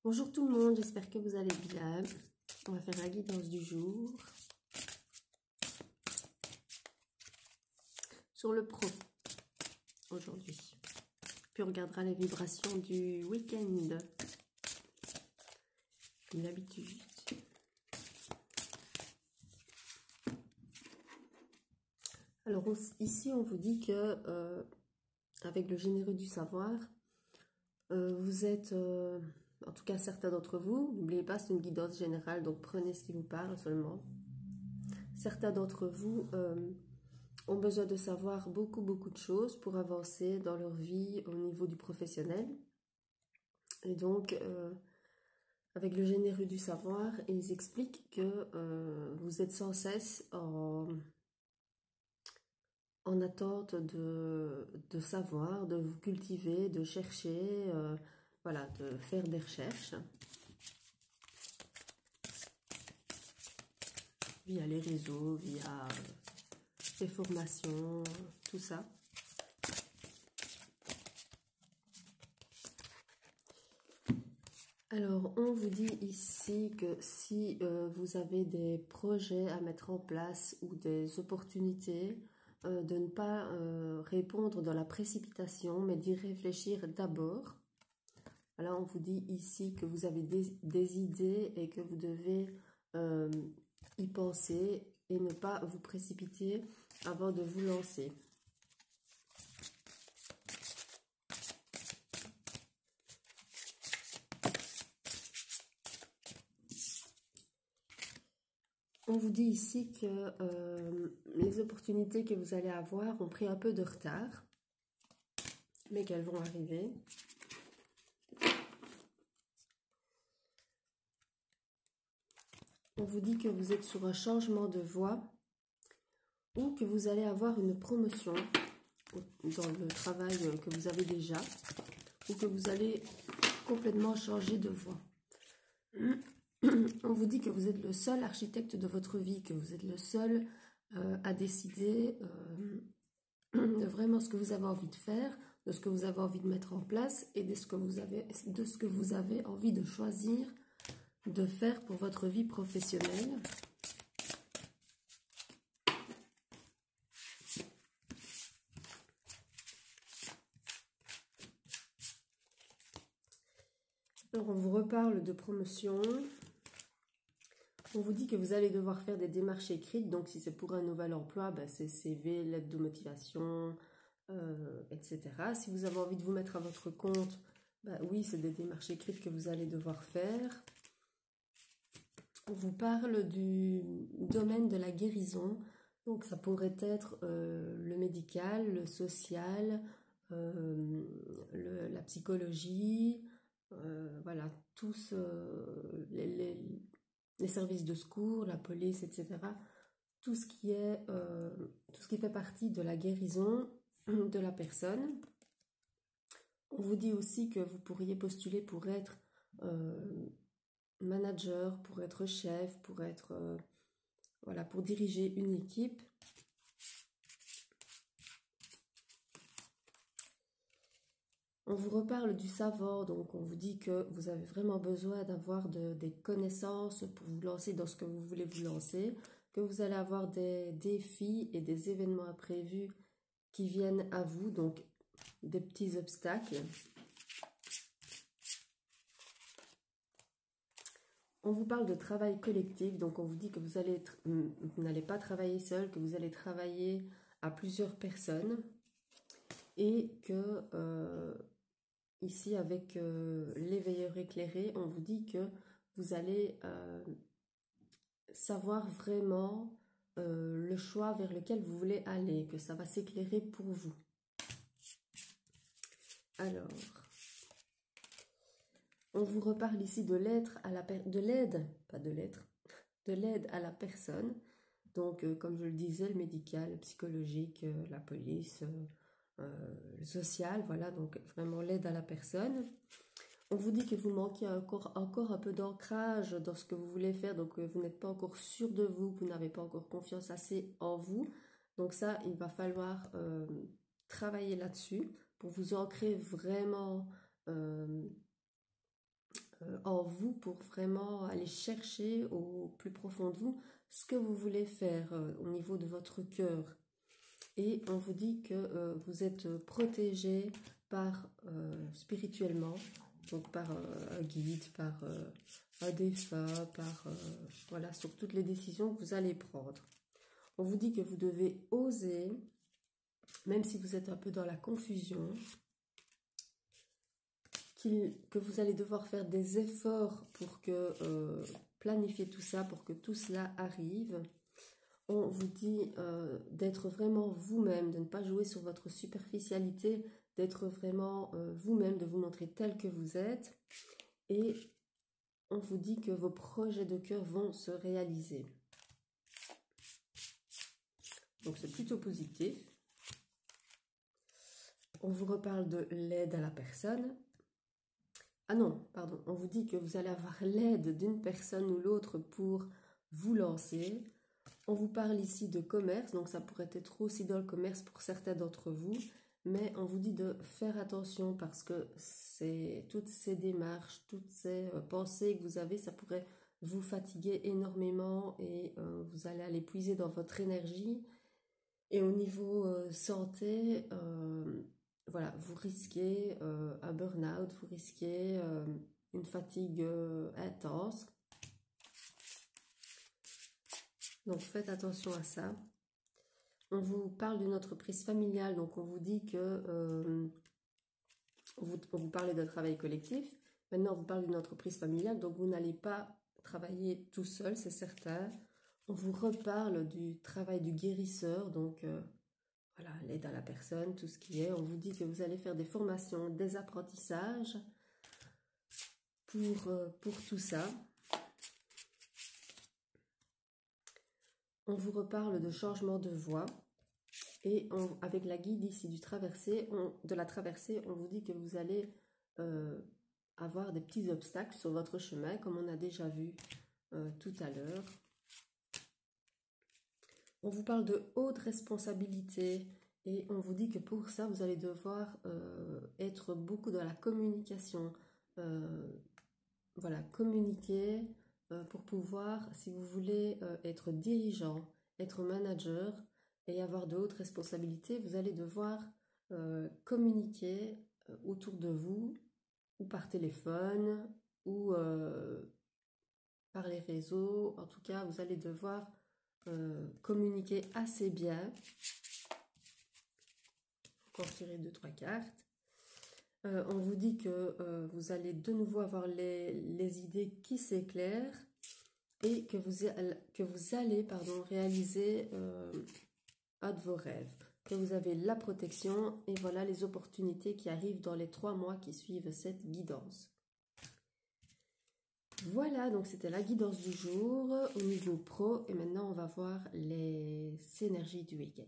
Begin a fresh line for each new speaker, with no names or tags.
Bonjour tout le monde, j'espère que vous allez bien. On va faire la guidance du jour sur le pro aujourd'hui. Puis on regardera les vibrations du week-end, comme d'habitude. Alors ici on vous dit que avec le généreux du savoir, vous êtes, en tout cas certains d'entre vous, n'oubliez pas c'est une guidance générale, donc prenez ce qui vous parle seulement. Certains d'entre vous ont besoin de savoir beaucoup de choses pour avancer dans leur vie au niveau du professionnel. Et donc, avec le généreux du savoir, ils expliquent que vous êtes sans cesse en attente de savoir, de vous cultiver, de chercher, voilà, de faire des recherches via les réseaux, via les formations, tout ça. Alors, on vous dit ici que si vous avez des projets à mettre en place ou des opportunités, de ne pas répondre dans la précipitation, mais d'y réfléchir d'abord. Alors, on vous dit ici que vous avez des idées et que vous devez y penser et ne pas vous précipiter avant de vous lancer. On vous dit ici que les opportunités que vous allez avoir ont pris un peu de retard, mais qu'elles vont arriver. On vous dit que vous êtes sur un changement de voie ou que vous allez avoir une promotion dans le travail que vous avez déjà ou que vous allez complètement changer de voie. On vous dit que vous êtes le seul architecte de votre vie, que vous êtes le seul à décider de vraiment ce que vous avez envie de faire, de ce que vous avez envie de mettre en place et de ce que vous avez envie de choisir de faire pour votre vie professionnelle. Alors on vous reparle de promotion. On vous dit que vous allez devoir faire des démarches écrites, donc si c'est pour un nouvel emploi, ben c'est CV, lettre de motivation, etc. Si vous avez envie de vous mettre à votre compte, ben oui, c'est des démarches écrites que vous allez devoir faire. On vous parle du domaine de la guérison, donc ça pourrait être le médical, le social, la psychologie, voilà, tous les services de secours, la police, etc. Tout ce qui fait partie de la guérison de la personne. On vous dit aussi que vous pourriez postuler pour être manager, pour être chef, pour être voilà, pour diriger une équipe. On vous reparle du savoir, donc on vous dit que vous avez vraiment besoin d'avoir des connaissances pour vous lancer dans ce que vous voulez vous lancer, que vous allez avoir des défis et des événements imprévus qui viennent à vous, donc des petits obstacles. On vous parle de travail collectif, donc on vous dit que vous n'allez pas travailler seul, que vous allez travailler à plusieurs personnes et que ici avec l'éveilleur éclairé, on vous dit que vous allez savoir vraiment le choix vers lequel vous voulez aller, que ça va s'éclairer pour vous. Alors, on vous reparle ici de l'aide à la personne. Donc, comme je le disais, le médical, le psychologique, la police, le social, voilà, donc vraiment l'aide à la personne. On vous dit que vous manquez encore un peu d'ancrage dans ce que vous voulez faire, donc vous n'êtes pas encore sûr de vous, vous n'avez pas encore confiance assez en vous. Donc ça, il va falloir travailler là-dessus pour vous ancrer vraiment en vous pour vraiment aller chercher au plus profond de vous ce que vous voulez faire au niveau de votre cœur. Et on vous dit que vous êtes protégé par spirituellement, donc par un guide, par un défunt, par voilà, sur toutes les décisions que vous allez prendre. On vous dit que vous devez oser, même si vous êtes un peu dans la confusion, que vous allez devoir faire des efforts pour que planifier tout ça, pour que tout cela arrive. On vous dit d'être vraiment vous-même, de ne pas jouer sur votre superficialité, d'être vraiment vous-même, de vous montrer tel que vous êtes. Et on vous dit que vos projets de cœur vont se réaliser. Donc c'est plutôt positif. On vous reparle de l'aide à la personne. Ah non, pardon, on vous dit que vous allez avoir l'aide d'une personne ou l'autre pour vous lancer. On vous parle ici de commerce, donc ça pourrait être aussi dans le commerce pour certains d'entre vous, mais on vous dit de faire attention parce que toutes ces démarches, toutes ces pensées que vous avez, ça pourrait vous fatiguer énormément et vous allez aller puiser dans votre énergie. Et au niveau santé, voilà, vous risquez un burn-out, vous risquez une fatigue intense. Donc faites attention à ça. On vous parle d'une entreprise familiale, donc on vous dit que on vous parlait d'un travail collectif. Maintenant, on vous parle d'une entreprise familiale, donc vous n'allez pas travailler tout seul, c'est certain. On vous reparle du travail du guérisseur, donc voilà, l'aide à la personne, tout ce qui est. On vous dit que vous allez faire des formations, des apprentissages pour tout ça. On vous reparle de changement de voie. Et avec la guide ici de la traversée, on vous dit que vous allez avoir des petits obstacles sur votre chemin, comme on a déjà vu tout à l'heure. On vous parle de haute responsabilité et on vous dit que pour ça, vous allez devoir être beaucoup dans la communication. Voilà, communiquer pour pouvoir, si vous voulez être dirigeant, être manager et avoir de hautes responsabilités, vous allez devoir communiquer autour de vous, ou par téléphone, ou par les réseaux. En tout cas, vous allez devoir communiquer assez bien. Encore tirer 2-3 cartes. On vous dit que vous allez de nouveau avoir les idées qui s'éclairent et que vous allez réaliser un de vos rêves, que vous avez la protection et voilà les opportunités qui arrivent dans les 3 mois qui suivent cette guidance. Voilà, donc c'était la guidance du jour au niveau pro et maintenant on va voir les énergies du week-end.